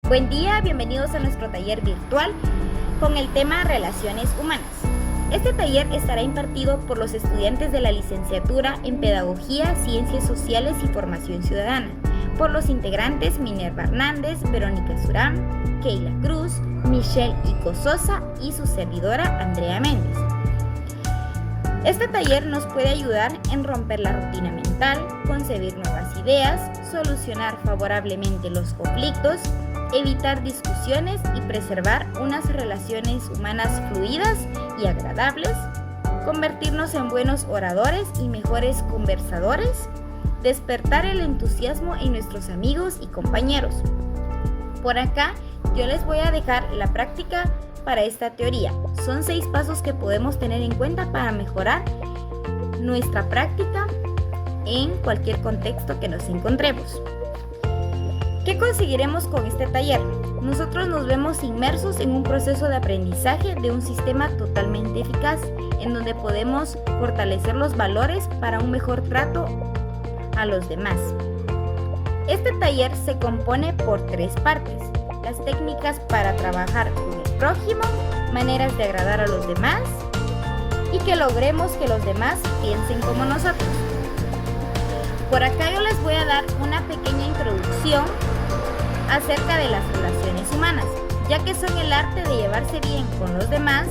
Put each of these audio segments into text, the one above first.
Buen día, bienvenidos a nuestro taller virtual con el tema Relaciones Humanas. Este taller estará impartido por los estudiantes de la licenciatura en Pedagogía, Ciencias Sociales y Formación Ciudadana, por los integrantes Minerva Hernández, Verónica Surán, Keila Cruz, Michelle Ico Sosa y su servidora Andrea Méndez. Este taller nos puede ayudar en romper la rutina mental, concebir nuevas ideas, solucionar favorablemente los conflictos, evitar discusiones y preservar unas relaciones humanas fluidas y agradables, convertirnos en buenos oradores y mejores conversadores, despertar el entusiasmo en nuestros amigos y compañeros. Por acá yo les voy a dejar la práctica para esta teoría. Son 6 pasos que podemos tener en cuenta para mejorar nuestra práctica en cualquier contexto que nos encontremos. ¿Qué conseguiremos con este taller? Nosotros nos vemos inmersos en un proceso de aprendizaje de un sistema totalmente eficaz, en donde podemos fortalecer los valores para un mejor trato a los demás. Este taller se compone por 3 partes: las técnicas para trabajar con el prójimo, maneras de agradar a los demás y que logremos que los demás piensen como nosotros. Por acá yo les voy a dar una pequeña introducción acerca de las relaciones humanas, ya que son el arte de llevarse bien con los demás,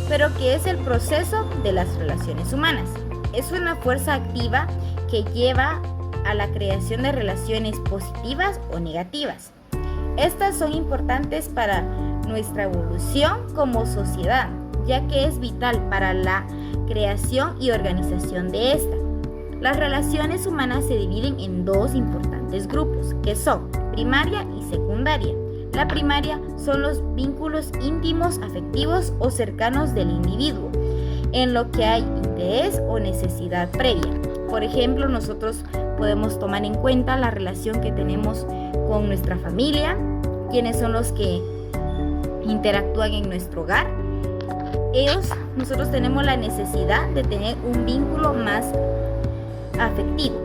pero ¿qué es el proceso de las relaciones humanas? Es una fuerza activa que lleva a la creación de relaciones positivas o negativas. Estas son importantes para nuestra evolución como sociedad, ya que es vital para la creación y organización de esta. Las relaciones humanas se dividen en 2 importantes grupos, que son primaria y secundaria. La primaria son los vínculos íntimos, afectivos o cercanos del individuo, en lo que hay interés o necesidad previa. Por ejemplo, nosotros podemos tomar en cuenta la relación que tenemos con nuestra familia, quienes son los que interactúan en nuestro hogar. Nosotros tenemos la necesidad de tener un vínculo más afectivo.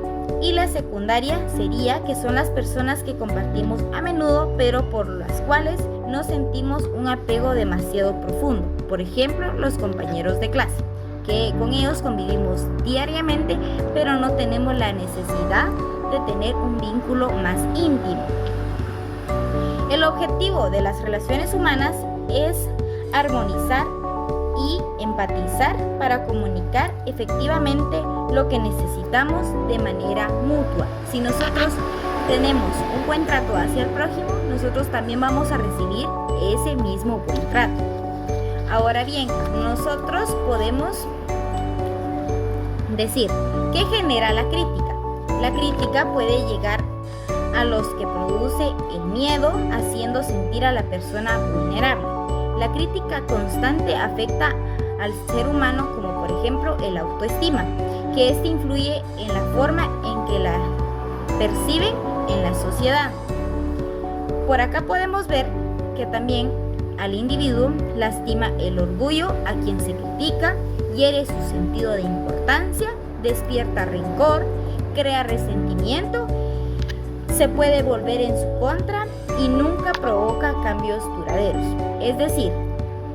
Y la secundaria sería que son las personas que compartimos a menudo, pero por las cuales no sentimos un apego demasiado profundo. Por ejemplo, los compañeros de clase, que con ellos convivimos diariamente, pero no tenemos la necesidad de tener un vínculo más íntimo. El objetivo de las relaciones humanas es armonizar y empatizar para comunicar efectivamente lo que necesitamos de manera mutua. Si nosotros tenemos un buen trato hacia el prójimo, nosotros también vamos a recibir ese mismo buen trato. Ahora bien, nosotros podemos decir, ¿qué genera la crítica? La crítica puede llegar a los que produce el miedo, haciendo sentir a la persona vulnerable. La crítica constante afecta al ser humano, como por ejemplo el autoestima, que este influye en la forma en que la perciben en la sociedad. Por acá podemos ver que también al individuo lastima el orgullo a quien se critica, hiere su sentido de importancia, despierta rencor, crea resentimiento, se puede volver en su contra y nunca provoca cambios duraderos. Es decir,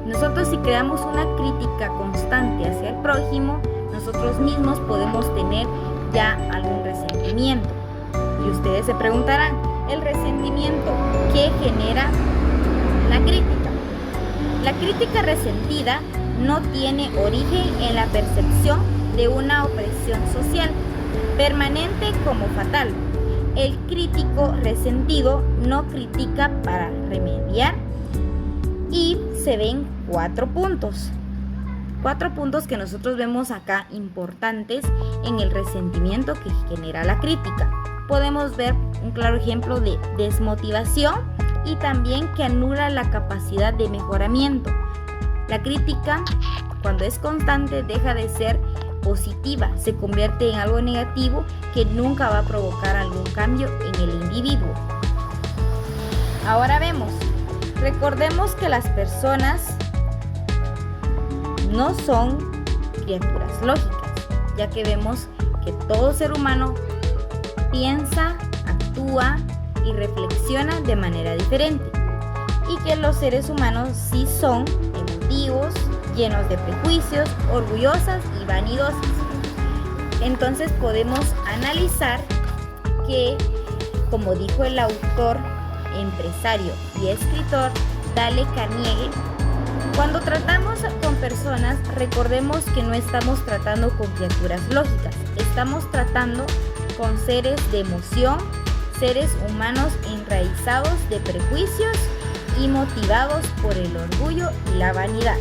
nosotros si creamos una crítica constante hacia el prójimo, nosotros mismos podemos tener ya algún resentimiento. Y ustedes se preguntarán, ¿el resentimiento qué genera la crítica? La crítica resentida no tiene origen en la percepción de una opresión social permanente como fatal. El crítico resentido no critica para remediar y se ven 4 puntos. 4 puntos que nosotros vemos acá importantes en el resentimiento que genera la crítica. Podemos ver un claro ejemplo de desmotivación y también que anula la capacidad de mejoramiento. La crítica, cuando es constante, deja de ser positiva, se convierte en algo negativo que nunca va a provocar algún cambio en el individuo. Ahora recordemos que las personas no son criaturas lógicas, ya que vemos que todo ser humano piensa, actúa y reflexiona de manera diferente, y que los seres humanos sí son emotivos, llenos de prejuicios, orgullosas y vanidosas. Entonces podemos analizar que, como dijo el autor, empresario y escritor Dale Carnegie, cuando tratamos con personas, recordemos que no estamos tratando con criaturas lógicas, estamos tratando con seres de emoción, seres humanos enraizados de prejuicios y motivados por el orgullo y la vanidad.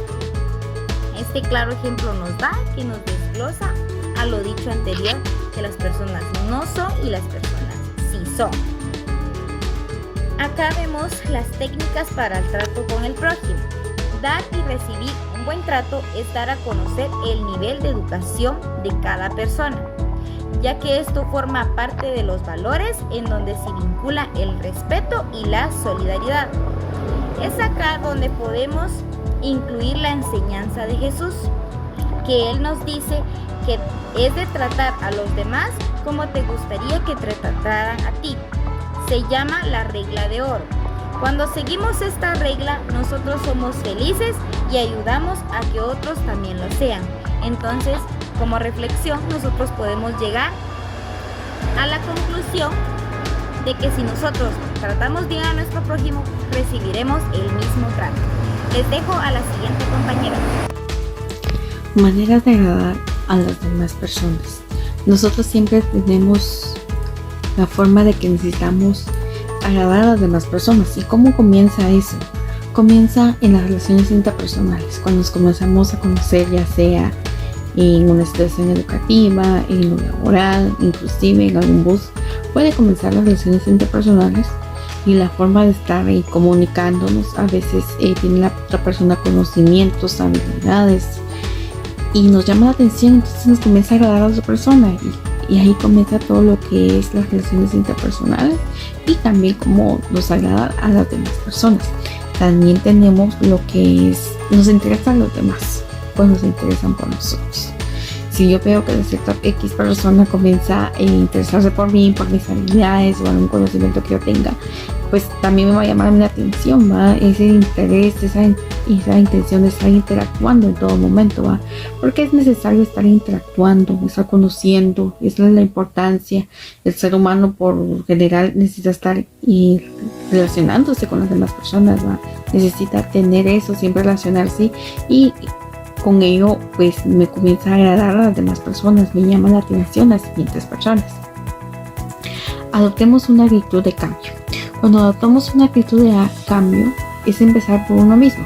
Este claro ejemplo nos da, que nos desglosa a lo dicho anterior, que las personas no son y las personas sí son. Acá vemos las técnicas para el trato con el prójimo. Dar y recibir un buen trato es dar a conocer el nivel de educación de cada persona, ya que esto forma parte de los valores en donde se vincula el respeto y la solidaridad. Es acá donde podemos incluir la enseñanza de Jesús, que Él nos dice que es de tratar a los demás como te gustaría que te trataran a ti. Se llama la regla de oro. Cuando seguimos esta regla, nosotros somos felices y ayudamos a que otros también lo sean. Entonces, como reflexión, nosotros podemos llegar a la conclusión de que si nosotros tratamos bien a nuestro prójimo, recibiremos el mismo trato. Les dejo a la siguiente compañera. Maneras de agradar a las demás personas. Nosotros siempre tenemos la forma de que necesitamos agradar a las demás personas. ¿Y cómo comienza eso? Comienza en las relaciones interpersonales, cuando nos comenzamos a conocer, ya sea en una situación educativa, en lo laboral, inclusive en algún bus. Puede comenzar las relaciones interpersonales y la forma de estar comunicándonos. A veces tiene la otra persona conocimientos, habilidades y nos llama la atención, entonces nos comienza a agradar a la otra persona y ahí comienza todo lo que es las relaciones interpersonales y también cómo nos agrada a las demás personas. También tenemos lo que es, nos interesan los demás, pues nos interesan por nosotros. Si yo veo que de cierta X persona comienza a interesarse por mí, por mis habilidades o algún conocimiento que yo tenga, pues también me va a llamar la atención, ¿va? Ese interés, esa intención de estar interactuando en todo momento, ¿va? Porque es necesario estar interactuando, estar conociendo. Esa es la importancia. El ser humano por general necesita estar relacionándose con las demás personas, ¿va? Necesita tener eso, siempre relacionarse, y con ello pues me comienza a agradar a las demás personas, me llama la atención las siguientes personas. Adoptemos una actitud de cambio. Cuando adoptamos una actitud de cambio es empezar por uno mismo.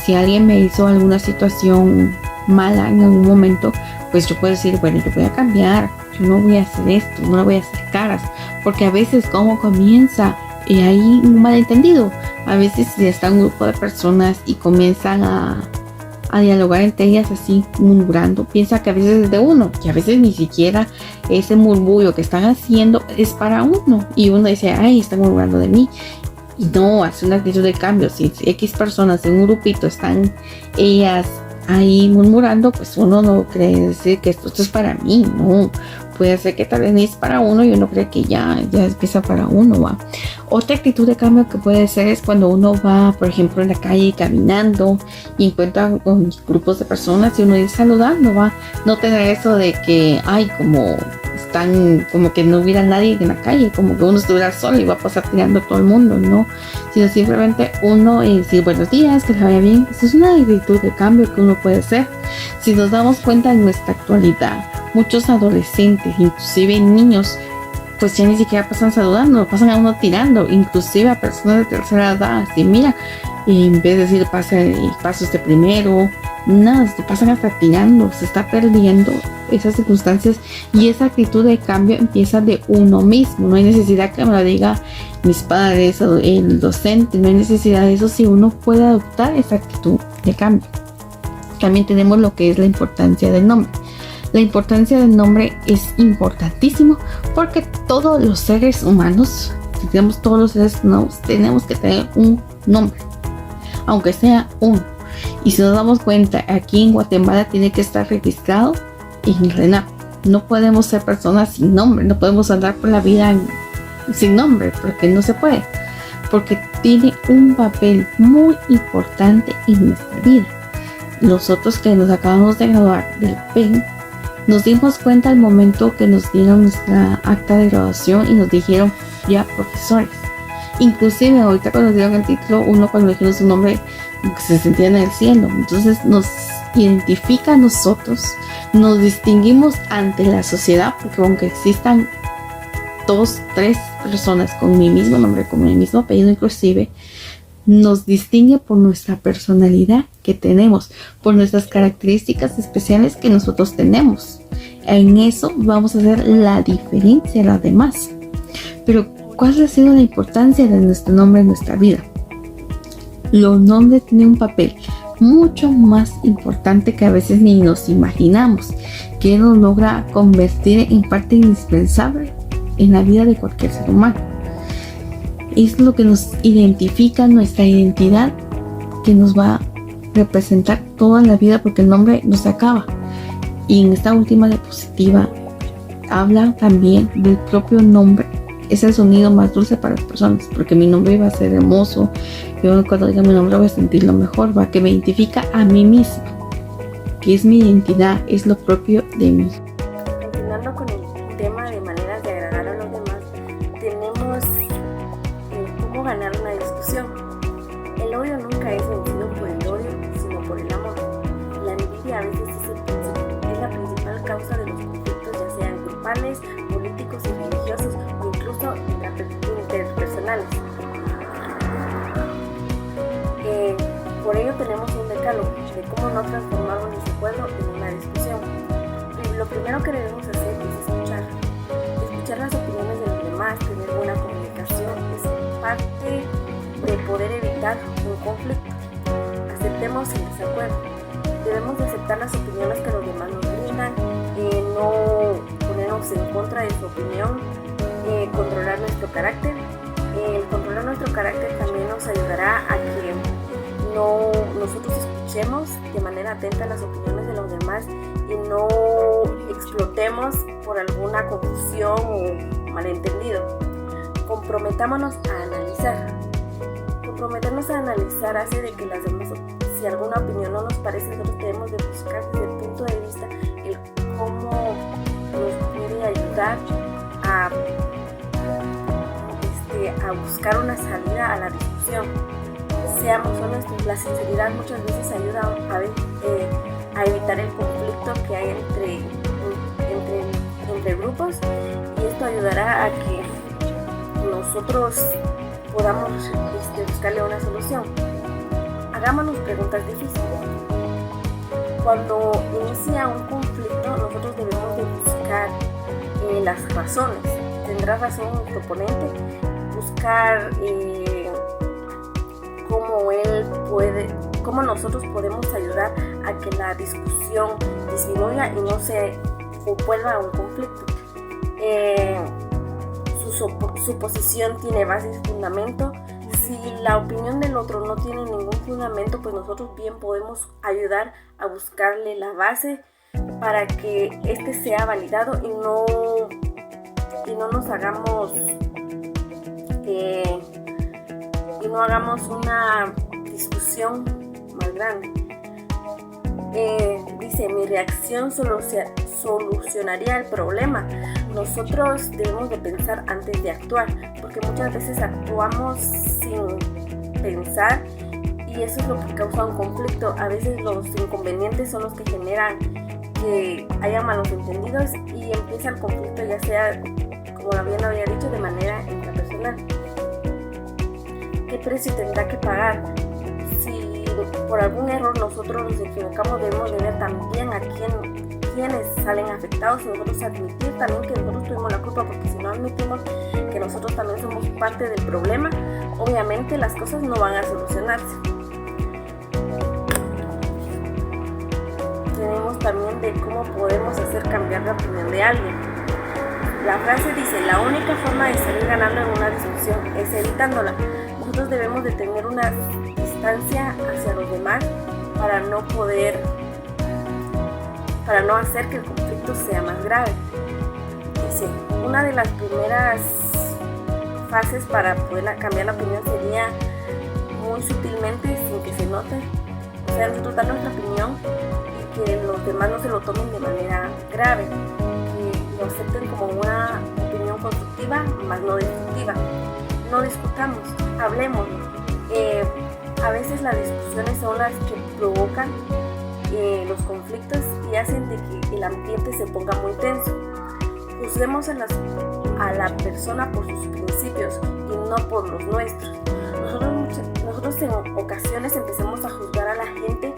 Si alguien me hizo alguna situación mala en algún momento, pues yo puedo decir, bueno, yo voy a cambiar, yo no voy a hacer esto, no le voy a hacer caras, porque a veces como comienza y hay un malentendido. A veces está un grupo de personas y comienzan a dialogar entre ellas así murmurando, piensa que a veces es de uno y a veces ni siquiera ese murmullo que están haciendo es para uno y uno dice, ay, están murmurando de mí, y no, hace una actitud de cambio. Si X personas en un grupito están ellas ahí murmurando, pues uno no cree decir que esto es para mí, no, puede ser que tal vez ni es para uno y uno cree que ya empieza para uno, ¿va? Otra actitud de cambio que puede ser es cuando uno va, por ejemplo, en la calle caminando y encuentra con grupos de personas y uno ir saludando, ¿va? No tener eso de que, ay, como están, como que no hubiera nadie en la calle, como que uno estuviera solo y va a pasar tirando a todo el mundo, no, sino simplemente uno decir buenos días, que le vaya bien. Eso es una actitud de cambio que uno puede hacer. Si nos damos cuenta en nuestra actualidad, muchos adolescentes, inclusive niños, pues ya ni siquiera pasan saludando, pasan a uno tirando, inclusive a personas de tercera edad, así mira, en vez de decir pasa usted primero, nada, se pasan hasta tirando, se está perdiendo esas circunstancias, y esa actitud de cambio empieza de uno mismo. No hay necesidad que me lo diga mis padres o el docente, no hay necesidad de eso si uno puede adoptar esa actitud de cambio. También tenemos lo que es la importancia del nombre. La importancia del nombre es importantísimo porque todos los seres humanos, todos los seres humanos tenemos que tener un nombre, aunque sea uno. Y si nos damos cuenta, aquí en Guatemala tiene que estar registrado en el RENAP. No podemos ser personas sin nombre, no podemos andar por la vida sin nombre, porque no se puede, porque tiene un papel muy importante en nuestra vida. Nosotros que nos acabamos de graduar del PEN, nos dimos cuenta al momento que nos dieron nuestra acta de graduación y nos dijeron ya profesores. Inclusive ahorita cuando nos dieron el título, uno cuando dijeron su nombre se sentía en el cielo. Entonces nos identifica a nosotros, nos distinguimos ante la sociedad, porque aunque existan 2, 3 personas con mi mismo nombre, con mi mismo apellido inclusive, nos distingue por nuestra personalidad que tenemos, por nuestras características especiales que nosotros tenemos. En eso vamos a hacer la diferencia a las demás. Pero, ¿cuál ha sido la importancia de nuestro nombre en nuestra vida? Los nombres tienen un papel mucho más importante que a veces ni nos imaginamos, que nos logra convertir en parte indispensable en la vida de cualquier ser humano. Es lo que nos identifica, nuestra identidad, que nos va a representar toda la vida, porque el nombre no se acaba. Y en esta última diapositiva habla también del propio nombre. Es el sonido más dulce para las personas, porque mi nombre va a ser hermoso. Yo cuando diga mi nombre voy a sentirlo mejor, va, que me identifica a mí mismo, que es mi identidad, es lo propio de mí. Continuando con el tema de maneras de agradar a los demás, tenemos cómo ganar una discusión. El odio nunca es vencido por el odio, sino por el amor. La envidia a veces es la principal causa de los conflictos, ya sean grupales, políticos y religiosos, o incluso interpersonales. Por ello tenemos un decálogo de cómo no transformar un desacuerdo en una discusión. Lo primero que debemos hacer es escuchar las opiniones de los demás, tener buena comunicación, es parte de poder evitar un conflicto. Aceptemos el desacuerdo. Debemos de aceptar las opiniones que los demás nos brindan, no ponernos en contra de su opinión, controlar nuestro carácter. El controlar nuestro carácter también nos ayudará a que nosotros escuchemos de manera atenta las opiniones de los demás y no explotemos por alguna confusión o malentendido. Comprometámonos a analizar. Comprometernos a analizar hace de que las demás, si alguna opinión no nos parece, nosotros debemos de buscar desde el punto de vista el cómo nos puede ayudar a buscar una salida a la discusión. Seamos honestos, la sinceridad muchas veces ayuda a evitar el conflicto que hay entre grupos, y esto ayudará a que nosotros podamos buscarle una solución. Hagámonos preguntas difíciles. Cuando inicia un conflicto, nosotros debemos de buscar las razones. ¿Tendrá razón nuestro oponente? Buscar cómo nosotros podemos ayudar a que la discusión disminuya y no se vuelva a un conflicto. Su posición tiene base y fundamento. Si la opinión del otro no tiene ningún fundamento, pues nosotros bien podemos ayudar a buscarle la base para que este sea validado y no nos hagamos no hagamos una discusión más grande. Dice, mi reacción solucionaría el problema. Nosotros debemos de pensar antes de actuar, porque muchas veces actuamos sin pensar y eso es lo que causa un conflicto. A veces los inconvenientes son los que generan que haya malos entendidos y empieza el conflicto, ya sea, como bien lo había dicho, de manera intrapersonal. ¿Qué precio tendrá que pagar? Si por algún error nosotros nos equivocamos, debemos de ver también a quienes salen afectados y nosotros admitir también que nosotros tuvimos la culpa, porque si no admitimos que nosotros también somos parte del problema, obviamente las cosas no van a solucionarse. Tenemos también de cómo podemos hacer cambiar la opinión de alguien. La frase dice, la única forma de salir ganando en una discusión es evitándola. Nosotros debemos de tener una distancia hacia los demás para no hacer que el conflicto sea más grave. Dice, una de las primeras fases para poder cambiar la opinión sería muy sutilmente, sin que se note. O sea, nosotros dar nuestra opinión y que los demás no se lo tomen de manera grave, que lo acepten como una opinión constructiva, más no destructiva. No discutamos, hablemos. A veces las discusiones son las que provocan los conflictos y hacen de que el ambiente se ponga muy tenso. Juzguemos a la persona por sus principios y no por los nuestros. Nosotros en ocasiones empezamos a juzgar a la gente,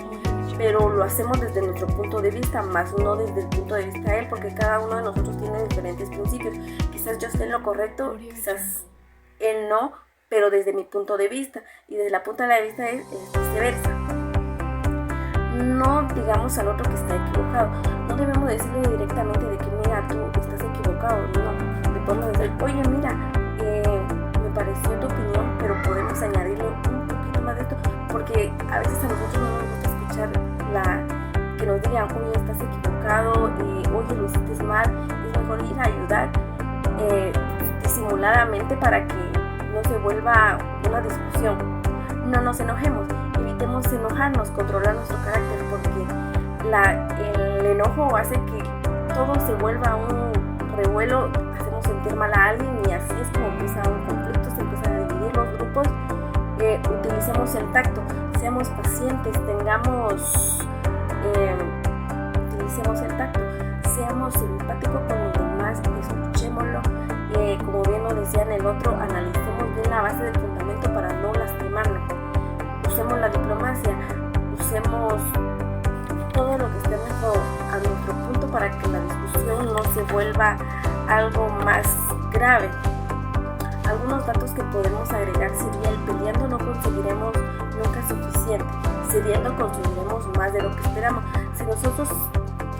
pero lo hacemos desde nuestro punto de vista, más no desde el punto de vista de él, porque cada uno de nosotros tiene diferentes principios. Quizás yo esté en lo correcto, quizás él no, pero desde mi punto de vista, y desde la punta de vista es viceversa. No digamos al otro que está equivocado, no debemos decirle directamente de que mira, tú estás equivocado, no, le podemos decir, oye mira, me pareció tu opinión, pero podemos añadirle un poquito más de esto, porque a veces a nosotros no nos gusta escuchar que nos digan, oye, estás equivocado, oye, lo hiciste mal. Es mejor ir a ayudar disimuladamente para que no se vuelva una discusión. No nos enojemos, evitemos enojarnos, controlar nuestro carácter, porque el enojo hace que todo se vuelva un revuelo, hacemos sentir mal a alguien y así es como empieza un conflicto, se empiezan a dividir los grupos. Utilicemos el tacto, seamos pacientes, utilicemos el tacto, seamos empáticos con los demás, escuchémoslo, como bien lo decía en el otro, analicemos bien la base del fundamento para no lastimarlo, usemos la diplomacia, usemos todo lo que esté a nuestro punto para que la discusión no se vuelva algo más grave. Algunos datos que podemos agregar sería: el peleando no conseguiremos nunca suficiente, cediendo conseguiremos más de lo que esperamos. Si nosotros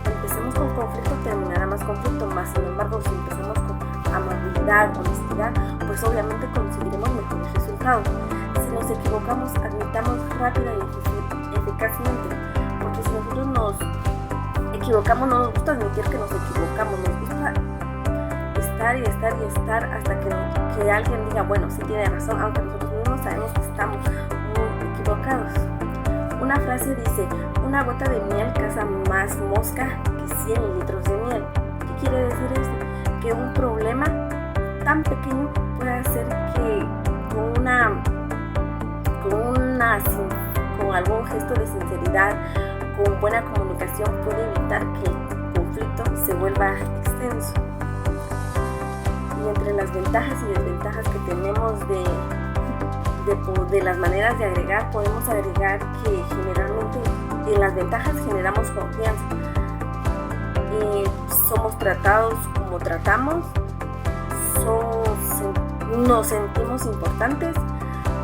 empecemos con conflicto, terminará más conflicto, más sin embargo, si empezamos con amabilidad, honestidad, pues obviamente conseguiremos mejores resultados. Si nos equivocamos, admitamos rápida y eficazmente, porque si nosotros nos equivocamos, no nos gusta admitir que nos equivocamos, nos gusta estar hasta que alguien diga, bueno, sí tiene razón, aunque nosotros mismos sabemos que estamos muy equivocados. Una frase dice: una gota de miel caza más mosca que 100 litros de miel. ¿Qué quiere decir esto? Que un problema tan pequeño puede hacer que con algún gesto de sinceridad, con buena comunicación, puede evitar que el conflicto se vuelva extenso. Y entre las ventajas y desventajas que tenemos de las maneras de agregar, podemos agregar que generalmente en las ventajas generamos confianza. Somos tratados como tratamos, nos sentimos importantes,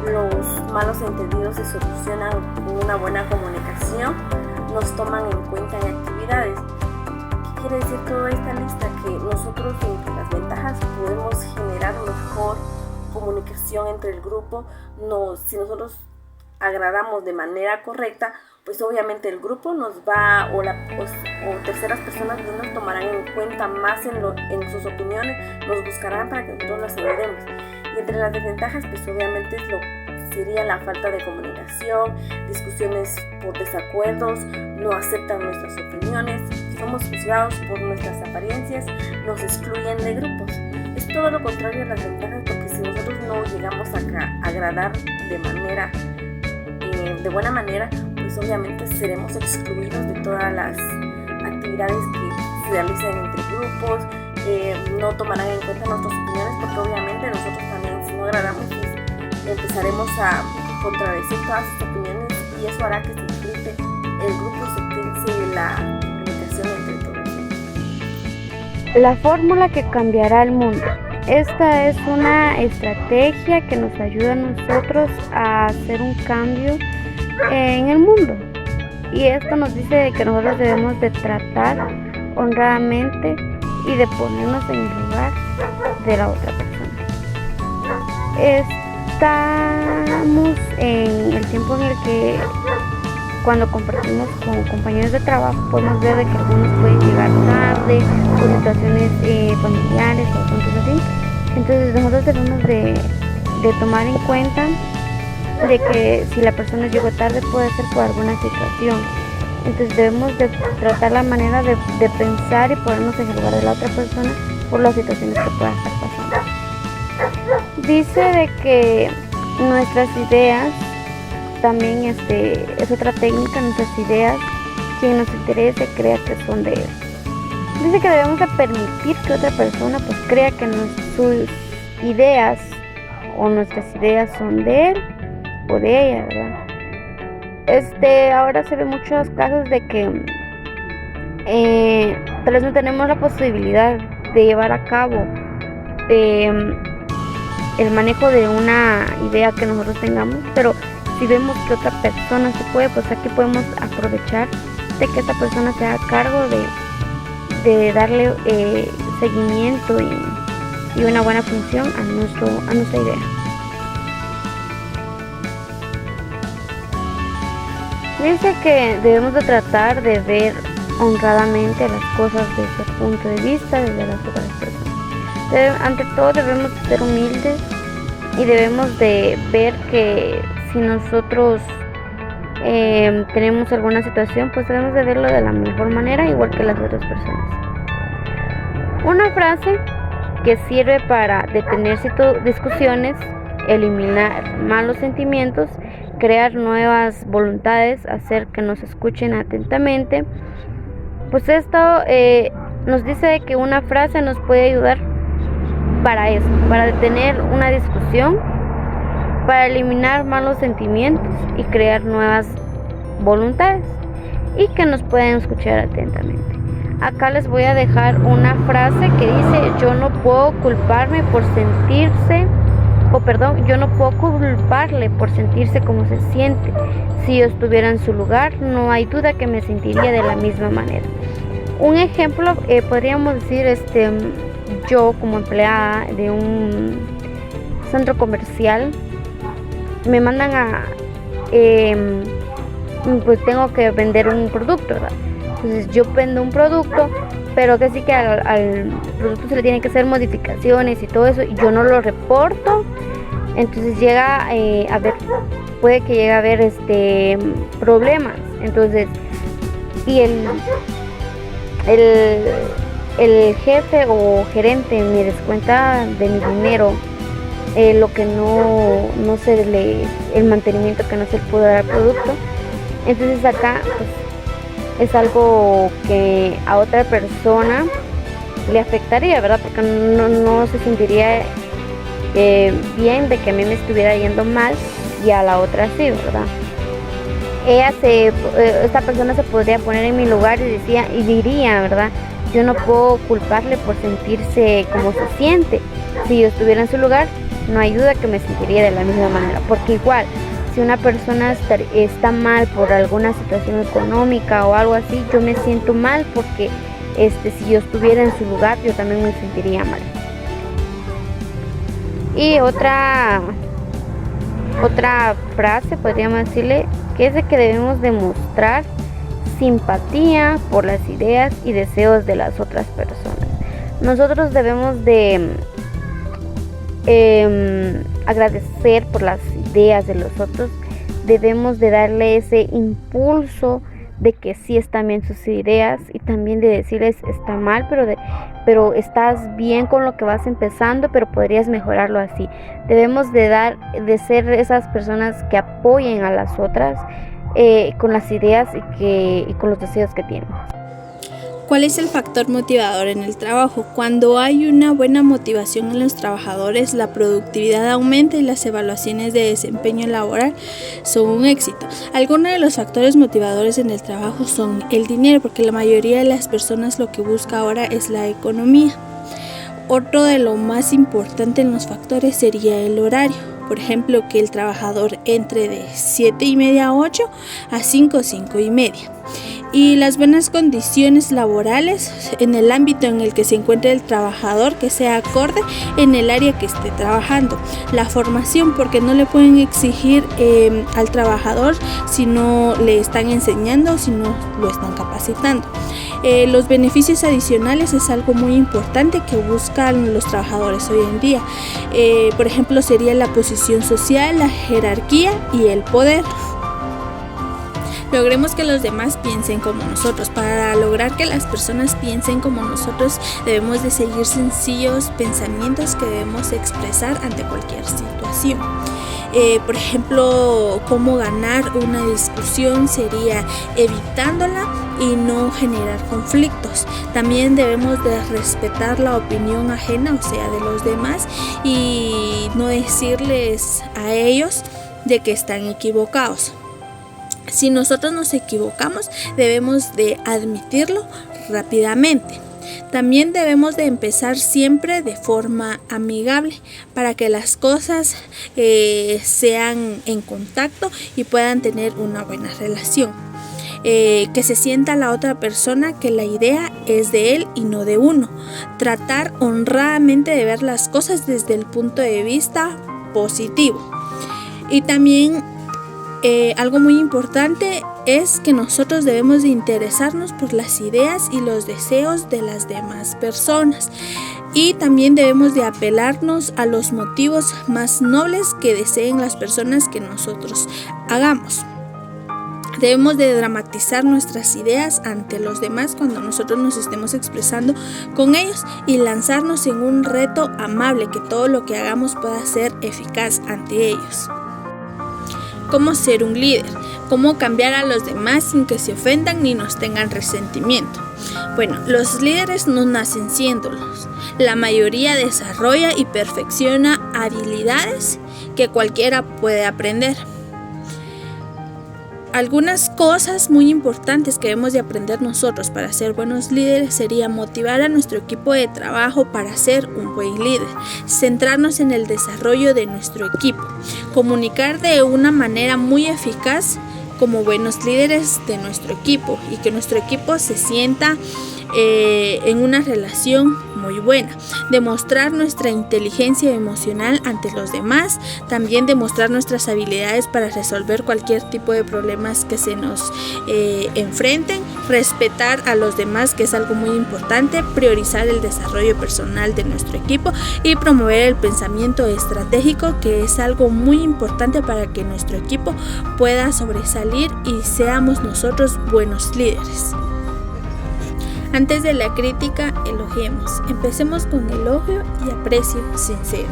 los malos entendidos se solucionan con una buena comunicación, nos toman en cuenta en actividades. ¿Qué quiere decir toda esta lista? Que nosotros entre las ventajas podemos generar mejor comunicación entre el grupo. Si nosotros agradamos de manera correcta, pues obviamente el grupo nos va, o terceras personas nos tomarán en cuenta más en sus opiniones, nos buscarán para que nosotros las ayudemos. Y entre las desventajas, pues obviamente sería la falta de comunicación, discusiones por desacuerdos, no aceptan nuestras opiniones, somos juzgados por nuestras apariencias, nos excluyen de grupos. Es todo lo contrario a las ventajas, porque si nosotros no llegamos a agradar de buena manera, pues obviamente seremos excluidos de todas las actividades que se realicen entre grupos, no tomarán en cuenta nuestras opiniones, porque obviamente nosotros también, si no agradamos, pues empezaremos a contradecir todas sus opiniones y eso hará que se incluye el grupo, se tense la comunicación entre todos. La fórmula que cambiará el mundo. Esta es una estrategia que nos ayuda a nosotros a hacer un cambio en el mundo. Y esto nos dice que nosotros debemos de tratar honradamente y de ponernos en el lugar de la otra persona. Estamos en el tiempo en el que cuando compartimos con compañeros de trabajo podemos ver de que algunos pueden llegar tarde por situaciones familiares o cosas así, Entonces nosotros debemos de tomar en cuenta de que si la persona llegó tarde puede ser por alguna situación. Entonces debemos de tratar la manera de pensar y ponernos en el lugar de la otra persona por las situaciones que pueda estar pasando. Dice de que nuestras ideas, también es otra técnica, nuestras ideas, quien nos interese crea que son de él. Dice que debemos de permitir que otra persona pues crea que sus ideas o nuestras ideas son de él o de ella, ¿verdad? Ahora se ve muchos casos de que tal vez no tenemos la posibilidad de llevar a cabo el manejo de una idea que nosotros tengamos, pero si vemos que otra persona se puede, pues aquí podemos aprovechar de que esta persona se haga cargo de darle seguimiento y una buena función a nuestra idea. Dice que debemos de tratar de ver honradamente las cosas desde el punto de vista de las otras personas. Ante todo debemos ser humildes y debemos de ver que si nosotros tenemos alguna situación, pues debemos de verlo de la mejor manera, igual que las otras personas. Una frase que sirve para detener discusiones, eliminar malos sentimientos, crear nuevas voluntades, hacer que nos escuchen atentamente. Pues esto nos dice que una frase nos puede ayudar para eso, para detener una discusión, para eliminar malos sentimientos y crear nuevas voluntades y que nos pueden escuchar atentamente. Acá les voy a dejar una frase que dice: yo no puedo culparle por sentirse como se siente. Si yo estuviera en su lugar, no hay duda que me sentiría de la misma manera. Un ejemplo, podríamos decir, yo como empleada de un centro comercial, me mandan pues tengo que vender un producto, ¿verdad? Entonces yo vendo un producto, pero que sí que al producto se le tienen que hacer modificaciones y todo eso, y yo no lo reporto. Entonces puede que llegue a haber problemas. Entonces, y el jefe o gerente me descuenta de mi dinero lo que no se le, el mantenimiento que no se le pudo dar al producto. Entonces acá pues, es algo que a otra persona le afectaría, ¿verdad? Porque no se sentiría bien de que a mí me estuviera yendo mal y a la otra sí, ¿verdad? Esta persona se podría poner en mi lugar y diría, ¿verdad? Yo no puedo culparle por sentirse como se siente. Si yo estuviera en su lugar, no hay duda que me sentiría de la misma manera, porque igual si una persona está mal por alguna situación económica o algo así, yo me siento mal porque si yo estuviera en su lugar, yo también me sentiría mal. Y otra frase podríamos decirle que es de que debemos demostrar simpatía por las ideas y deseos de las otras personas. Nosotros debemos de agradecer por las ideas de los otros, debemos de darle ese impulso de que sí están bien sus ideas y también de decirles está mal, pero estás bien con lo que vas empezando, pero podrías mejorarlo así. Debemos de ser esas personas que apoyen a las otras con las ideas y con los deseos que tienen. ¿Cuál es el factor motivador en el trabajo? Cuando hay una buena motivación en los trabajadores, la productividad aumenta y las evaluaciones de desempeño laboral son un éxito. Algunos de los factores motivadores en el trabajo son el dinero, porque la mayoría de las personas lo que busca ahora es la economía. Otro de lo más importante en los factores sería el horario. Por ejemplo, que el trabajador entre de 7:30 a 8 a 5:30. y las buenas condiciones laborales en el ámbito en el que se encuentre el trabajador, que sea acorde en el área que esté trabajando. La formación, porque no le pueden exigir al trabajador si no le están enseñando, si no lo están capacitando. Los beneficios adicionales es algo muy importante que buscan los trabajadores hoy en día. Por ejemplo, sería la posición social, la jerarquía y el poder. Logremos que los demás piensen como nosotros. Para lograr que las personas piensen como nosotros, debemos de seguir sencillos pensamientos que debemos expresar ante cualquier situación. Por ejemplo, cómo ganar una discusión sería evitándola y no generar conflictos. También debemos de respetar la opinión ajena, o sea, de los demás, y no decirles a ellos de que están equivocados. Si nosotros nos equivocamos, debemos de admitirlo rápidamente. También debemos de empezar siempre de forma amigable para que las cosas sean en contacto y puedan tener una buena relación. Que se sienta la otra persona que la idea es de él y no de uno. Tratar honradamente de ver las cosas desde el punto de vista positivo. Y también algo muy importante es que nosotros debemos de interesarnos por las ideas y los deseos de las demás personas, y también debemos de apelarnos a los motivos más nobles que deseen las personas que nosotros hagamos. Debemos de dramatizar nuestras ideas ante los demás cuando nosotros nos estemos expresando con ellos y lanzarnos en un reto amable, que todo lo que hagamos pueda ser eficaz ante ellos. ¿Cómo ser un líder? ¿Cómo cambiar a los demás sin que se ofendan ni nos tengan resentimiento? Bueno, los líderes no nacen siéndolos. La mayoría desarrolla y perfecciona habilidades que cualquiera puede aprender. Algunas cosas muy importantes que debemos de aprender nosotros para ser buenos líderes sería motivar a nuestro equipo de trabajo para ser un buen líder, centrarnos en el desarrollo de nuestro equipo, comunicar de una manera muy eficaz como buenos líderes de nuestro equipo y que nuestro equipo se sienta en una relación muy buena, demostrar nuestra inteligencia emocional ante los demás, también demostrar nuestras habilidades para resolver cualquier tipo de problemas que se nos enfrenten, respetar a los demás, que es algo muy importante, priorizar el desarrollo personal de nuestro equipo y promover el pensamiento estratégico, que es algo muy importante para que nuestro equipo pueda sobresalir y seamos nosotros buenos líderes. Antes de la crítica, elogiemos. Empecemos con elogio y aprecio sincero.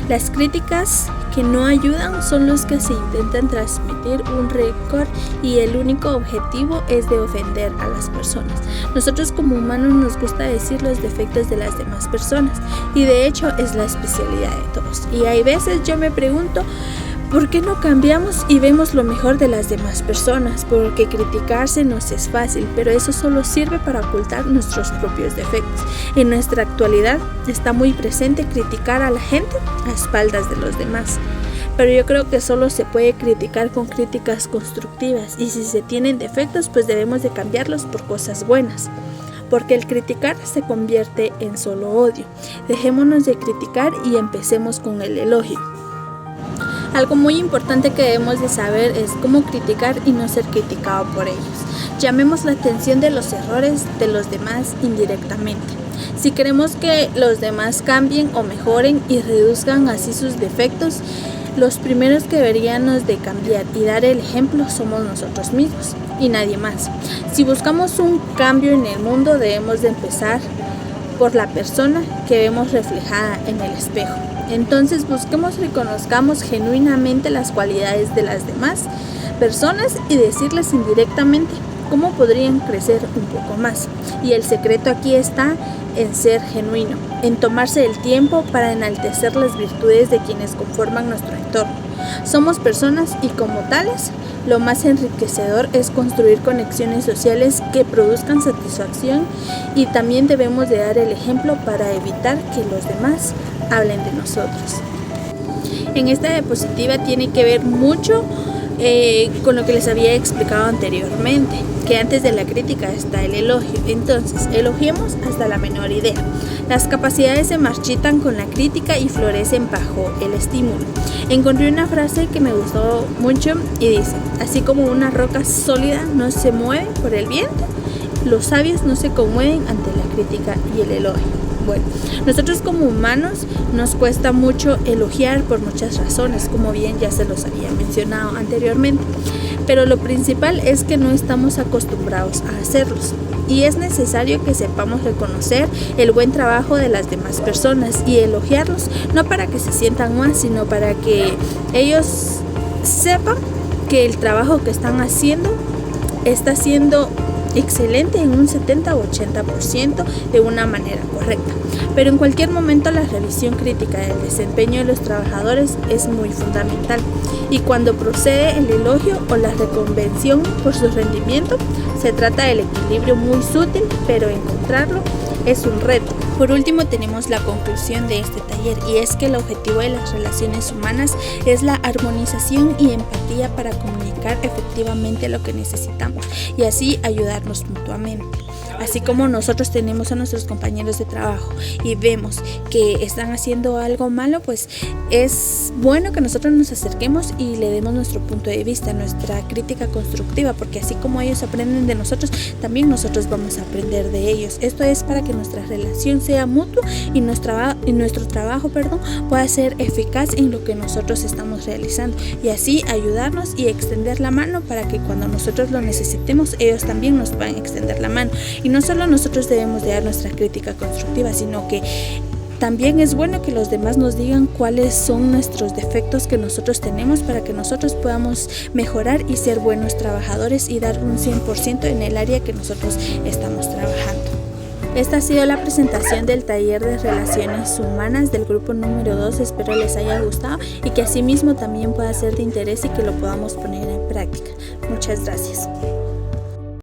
Las críticas que no ayudan son los que se intentan transmitir un récord y el único objetivo es de ofender a las personas. Nosotros como humanos nos gusta decir los defectos de las demás personas y de hecho es la especialidad de todos. Y hay veces yo me pregunto, ¿por qué no cambiamos y vemos lo mejor de las demás personas? Porque criticarse nos es fácil, pero eso solo sirve para ocultar nuestros propios defectos. En nuestra actualidad está muy presente criticar a la gente a espaldas de los demás. Pero yo creo que solo se puede criticar con críticas constructivas, y si se tienen defectos, pues debemos de cambiarlos por cosas buenas. Porque el criticar se convierte en solo odio. Dejémonos de criticar y empecemos con el elogio. Algo muy importante que debemos de saber es cómo criticar y no ser criticado por ellos. Llamemos la atención de los errores de los demás indirectamente. Si queremos que los demás cambien o mejoren y reduzcan así sus defectos, los primeros que deberíamos de cambiar y dar el ejemplo somos nosotros mismos y nadie más. Si buscamos un cambio en el mundo, debemos de empezar por la persona que vemos reflejada en el espejo. Entonces busquemos, reconozcamos genuinamente las cualidades de las demás personas y decirles indirectamente cómo podrían crecer un poco más. Y el secreto aquí está en ser genuino, en tomarse el tiempo para enaltecer las virtudes de quienes conforman nuestro entorno. Somos personas y como tales, lo más enriquecedor es construir conexiones sociales que produzcan satisfacción, y también debemos de dar el ejemplo para evitar que los demás hablen de nosotros. En esta diapositiva tiene que ver mucho con lo que les había explicado anteriormente, que antes de la crítica está el elogio. Entonces, elogiemos hasta la menor idea. Las capacidades se marchitan con la crítica y florecen bajo el estímulo. Encontré una frase que me gustó mucho y dice: así como una roca sólida no se mueve por el viento, los sabios no se conmueven ante la crítica y el elogio. Bueno, nosotros como humanos nos cuesta mucho elogiar por muchas razones, como bien ya se los había mencionado anteriormente, pero lo principal es que no estamos acostumbrados a hacerlos y es necesario que sepamos reconocer el buen trabajo de las demás personas y elogiarlos, no para que se sientan más, sino para que ellos sepan que el trabajo que están haciendo está siendo excelente en un 70 o 80% de una manera correcta. Pero en cualquier momento la revisión crítica del desempeño de los trabajadores es muy fundamental, y cuando procede el elogio o la reconvención por su rendimiento, se trata del equilibrio muy sutil, pero encontrarlo es un reto. Por último, tenemos la conclusión de este taller, y es que el objetivo de las relaciones humanas es la armonización y empatía para comunicar efectivamente lo que necesitamos y así ayudarnos mutuamente. Así como nosotros tenemos a nuestros compañeros de trabajo y vemos que están haciendo algo malo, pues es bueno que nosotros nos acerquemos y le demos nuestro punto de vista, nuestra crítica constructiva, porque así como ellos aprenden de nosotros, también nosotros vamos a aprender de ellos. Esto es para que nuestra relación sea mutua y nuestro trabajo pueda ser eficaz en lo que nosotros estamos realizando, y así ayudarnos y extender la mano para que cuando nosotros lo necesitemos, ellos también nos puedan extender la mano. Y no solo nosotros debemos de dar nuestra crítica constructiva, sino que también es bueno que los demás nos digan cuáles son nuestros defectos que nosotros tenemos para que nosotros podamos mejorar y ser buenos trabajadores y dar un 100% en el área que nosotros estamos trabajando. Esta ha sido la presentación del taller de Relaciones Humanas del grupo número 2. Espero les haya gustado y que asimismo también pueda ser de interés y que lo podamos poner en práctica. Muchas gracias.